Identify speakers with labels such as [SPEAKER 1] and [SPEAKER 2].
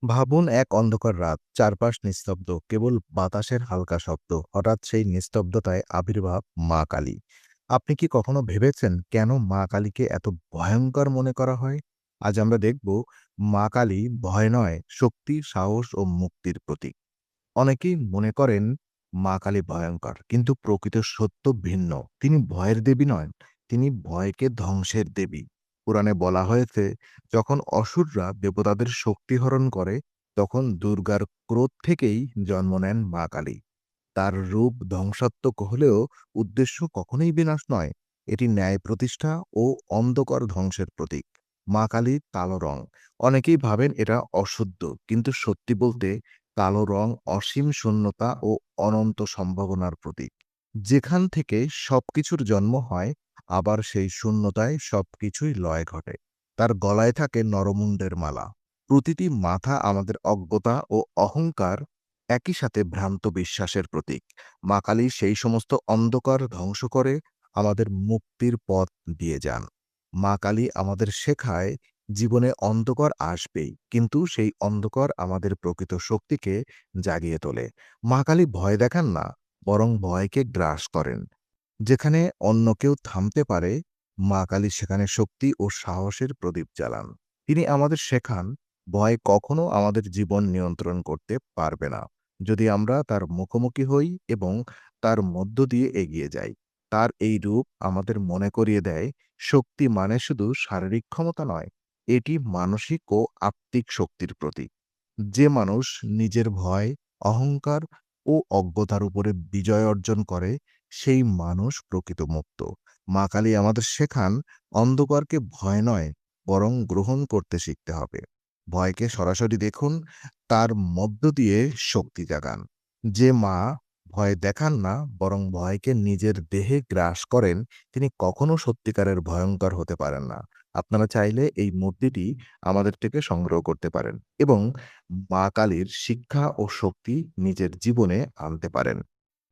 [SPEAKER 1] ভাবুন এক অন্ধকার রাত, চারপাশ নিস্তব্ধ, কেবল বাতাসের হালকা শব্দ। হঠাৎ সেই নিস্তব্ধতায় আবির্ভাব মা কালী। আপনি কি কখনো ভেবেছেন কেন মা কালীকে এত ভয়ঙ্কর মনে করা হয়? আজ আমরা দেখব মা কালী ভয় নয়, শক্তি, সাহস ও মুক্তির প্রতীক। অনেকেই মনে করেন মা কালী ভয়ঙ্কর, কিন্তু প্রকৃত সত্য ভিন্ন। তিনি ভয়ের দেবী নয়, তিনি ভয়কে ধ্বংসের দেবী। পুরাণে বলা হয়েছে, যখন অসুররা দেবতাদের শক্তি হরণ করে, তখন দুর্গার ক্রোধ থেকেই জন্ম নেন মা কালী। তার রূপ ধ্বংসাত্মক হলেও উদ্দেশ্য কখনোই বিনাশ নয়। এটি ন্যায় প্রতিষ্ঠা ও অন্ধকার ধ্বংসের প্রতীক। মা কালীর কালো রং, অনেকেই ভাবেন এটা অশুদ্ধ, কিন্তু সত্যি বলতে কালো রং অসীম শূন্যতা ও অনন্ত সম্ভাবনার প্রতীক। যেখান থেকে সবকিছুর জন্ম হয়, আবার সেই শূন্যতায় সবকিছুই লয় ঘটে। তার গলায় থাকে নরমুণ্ডের মালা। প্রতিটি মাথা আমাদের অজ্ঞতা ও অহংকার, একই সাথে ভ্রান্ত বিশ্বাসের প্রতীক। মা কালী সেই সমস্ত অন্ধকার ধ্বংস করে আমাদের মুক্তির পথ দিয়ে যান। মা কালী আমাদের শেখায়, জীবনে অন্ধকার আসবেই, কিন্তু সেই অন্ধকার আমাদের প্রকৃত শক্তিকে জাগিয়ে তোলে। মা কালী ভয় দেখান না, বরং ভয়কে গ্রাস করেন। যেখানে অন্য কেউ থামতে পারে, মা কালী সেখানে শক্তি ও সাহসের প্রদীপ জ্বালান। তিনি আমাদের শেখান, ভয় কখনো আমাদের জীবন নিয়ন্ত্রণ করতে পারবে না, যদি আমরা তার মুখোমুখি হই এবং তার মধ্য দিয়ে এগিয়ে যাই। তার এই রূপ আমাদের মনে করিয়ে দেয়, শক্তি মানে শুধু শারীরিক ক্ষমতা নয়, এটি মানসিক ও আত্মিক শক্তির প্রতীক। যে মানুষ নিজের ভয়, অহংকার ও অজ্ঞতার উপরে বিজয় অর্জন করে, সেই মানুষ প্রকৃত মুক্ত। মা কালী আমাদের শেখান, অন্ধকারকে ভয় নয়, বরং গ্রহণ করতে শিখতে হবে। ভয়কে সরাসরি দেখুন, তার মধ্য দিয়ে শক্তি জাগান। যে মা ভয় দেখান না, বরং ভয়কে নিজের দেহে গ্রাস করেন, তিনি কখনো সত্যিকারের ভয়ঙ্কর হতে পারেন না। আপনারা চাইলে এই মূর্তিটি আমাদের থেকে সংগ্রহ করতে পারেন এবং মা কালীর শিক্ষা ও শক্তি নিজের জীবনে আনতে পারেন।